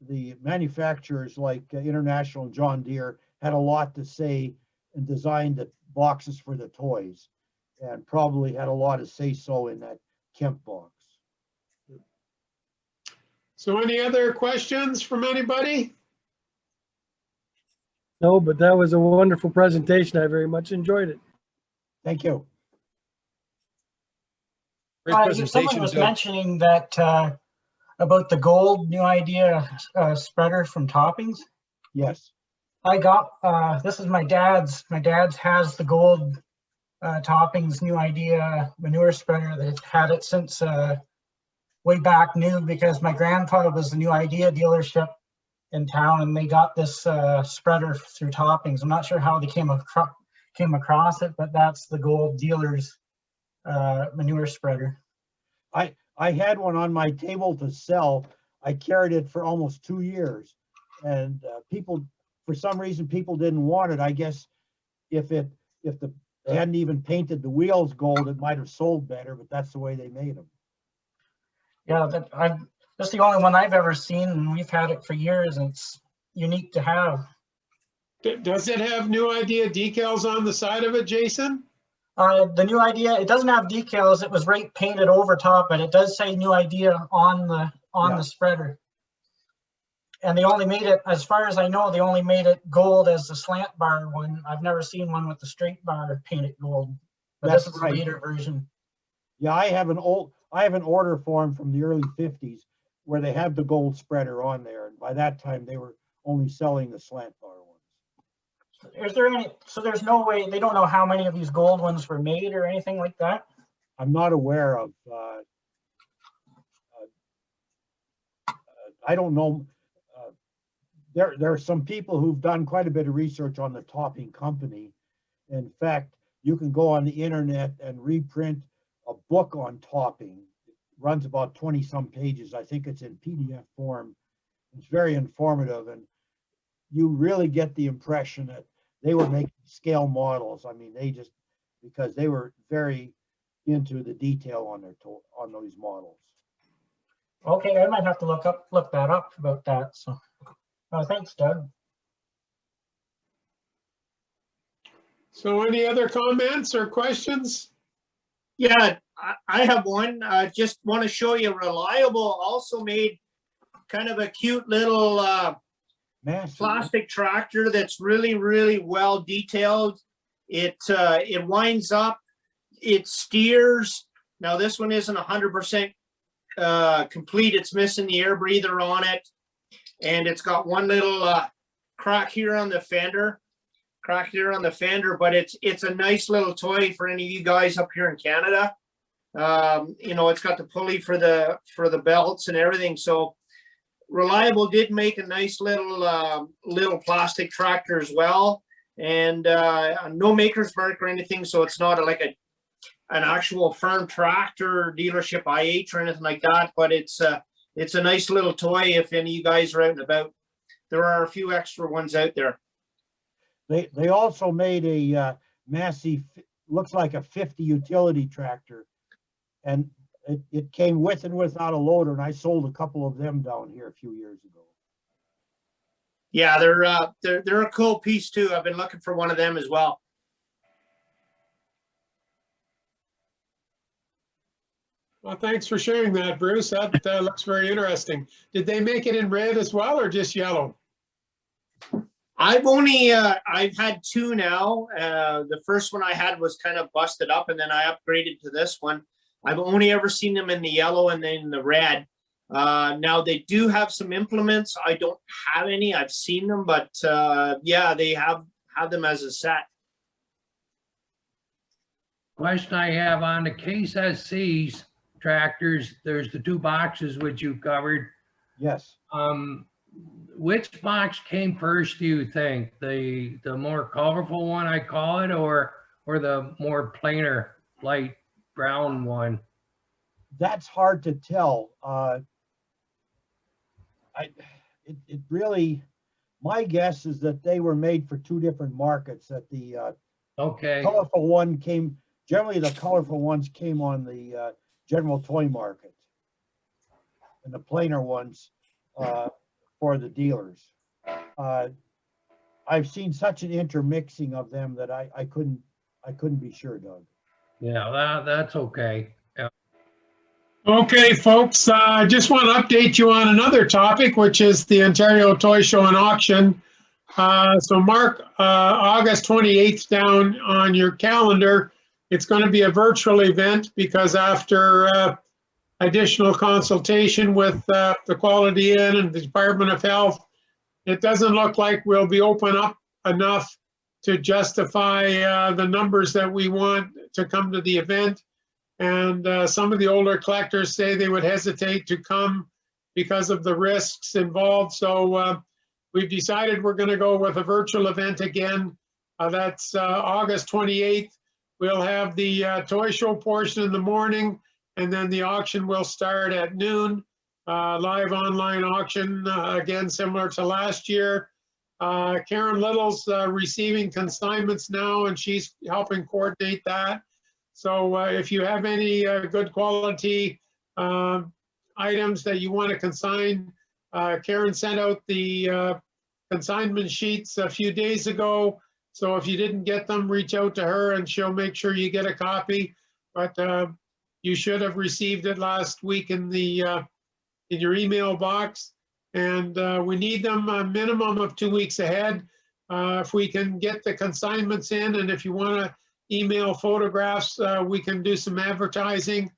the manufacturers like International and John Deere had a lot to say and designed the boxes for the toys, and probably had a lot to say so in that Kemp box. So any other questions from anybody? No, but that was a wonderful presentation. I very much enjoyed it. Thank you. Great presentation, someone was Doug. mentioning that about the gold new idea spreader from Toppings. Yes. I got this is my dad's. My dad's has the gold Toppings new idea manure spreader. They've had it since way back new, because my grandfather was the new idea dealership in town, and they got this spreader through Toppings. I'm not sure how they came across it, but that's the gold dealer's manure spreader. I had one on my table to sell. I carried it for almost 2 years, and people, for some reason, people didn't want it. I guess if they hadn't even painted the wheels gold, it might have sold better, but that's the way they made them. Yeah, that's the only one I've ever seen, and we've had it for years, and it's unique to have. Does it have new idea decals on the side of it, Jason? The new idea, it doesn't have decals. It was right painted over top, but it does say new idea on the spreader. And they only made it, as far as I know, they only made it gold as the slant bar one. I've never seen one with the straight bar painted gold, but That's this is right. a later version. Yeah, I have an order form from the early 50s where they have the gold spreader on there, and by that time they were only selling the slant bar ones. Is there any, so there's no way, they don't know how many of these gold ones were made or anything like that? I'm not aware of, I don't know. There are some people who've done quite a bit of research on the Topping company. In fact, you can go on the internet and reprint a book on Topping. It runs about 20 some pages. I think it's in PDF form. It's very informative, and you really get the impression that they were making scale models. I mean, because they were very into the detail on those models. Okay, I might have to look that up about that. So, thanks, Doug. So any other comments or questions? Yeah, I have one. Just want to show you Reliable also made kind of a cute little plastic tractor that's really, really well detailed. It winds up, it steers, Now this one isn't 100% complete. It's missing the air breather on it, and it's got one little crack here on the fender. But it's a nice little toy for any of you guys up here in Canada. You know, it's got the pulley for the belts and everything. So Reliable did make a nice little plastic tractor as well, and no maker's mark or anything. So it's not like an actual firm tractor dealership IH or anything like that. But it's a nice little toy if any of you guys are out and about. There are a few extra ones out there. They also made a massive, looks like a 50 utility tractor, and it came with and without a loader, and I sold a couple of them down here a few years ago. Yeah, they're a cool piece too. I've been looking for one of them as well. Well, thanks for sharing that, Bruce. That looks very interesting. Did they make it in red as well, or just yellow? I've had two now. The first one I had was kind of busted up, and then I upgraded to this one. I've only ever seen them in the yellow and then the red. Now they do have some implements. I don't have any. I've seen them, but yeah, they have them as a set. Question I have on the Case SC's tractors, there's the two boxes which you covered. Yes. Which box came first, do you think? The more colorful one, I call it, or the more plainer, light brown one? That's hard to tell. It really, my guess is that they were made for two different markets. That the Okay. colorful one came, generally the colorful ones came on the general toy market, and the plainer ones for the dealers. I've seen such an intermixing of them that I couldn't be sure, Doug. Yeah, that's okay. Yeah. Okay, folks, I just want to update you on another topic, which is the Ontario Toy Show and Auction. So mark August 28th down on your calendar. It's going to be a virtual event because after additional consultation with the Quality Inn and the Department of Health, it doesn't look like we'll be open up enough to justify the numbers that we want to come to the event. And some of the older collectors say they would hesitate to come because of the risks involved. So we've decided we're going to go with a virtual event again. That's August 28th. We'll have the toy show portion in the morning, and then the auction will start at noon. Live online auction, again, similar to last year. Karen Little's receiving consignments now, and she's helping coordinate that. So if you have any good quality items that you want to consign, Karen sent out the consignment sheets a few days ago. So if you didn't get them, reach out to her and she'll make sure you get a copy. But you should have received it last week in your email box. And we need them a minimum of 2 weeks ahead. If we can get the consignments in, and if you want to email photographs, we can do some advertising.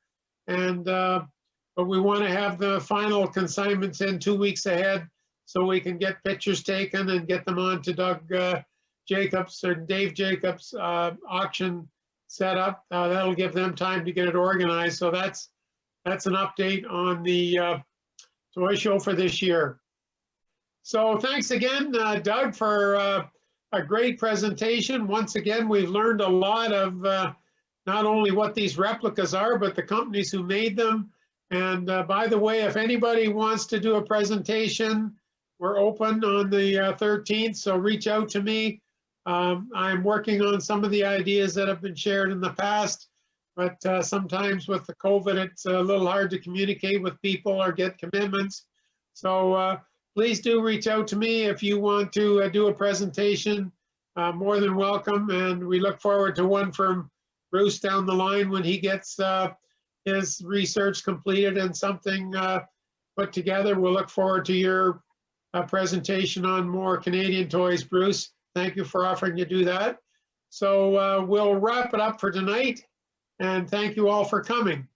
And but we want to have the final consignments in 2 weeks ahead so we can get pictures taken and get them on to Doug Jacobs or Dave Jacobs auction set up. That'll give them time to get it organized. So that's an update on the toy show for this year. So thanks again, Doug, for a great presentation. Once again, we've learned a lot of not only what these replicas are, but the companies who made them. And by the way, if anybody wants to do a presentation, we're open on the 13th, so reach out to me. I'm working on some of the ideas that have been shared in the past, but sometimes with the COVID, it's a little hard to communicate with people or get commitments. So please do reach out to me if you want to do a presentation. More than welcome, and we look forward to one from Bruce down the line when he gets his research completed and something put together. We'll look forward to your presentation on more Canadian toys, Bruce. Thank you for offering to do that. So we'll wrap it up for tonight, and thank you all for coming.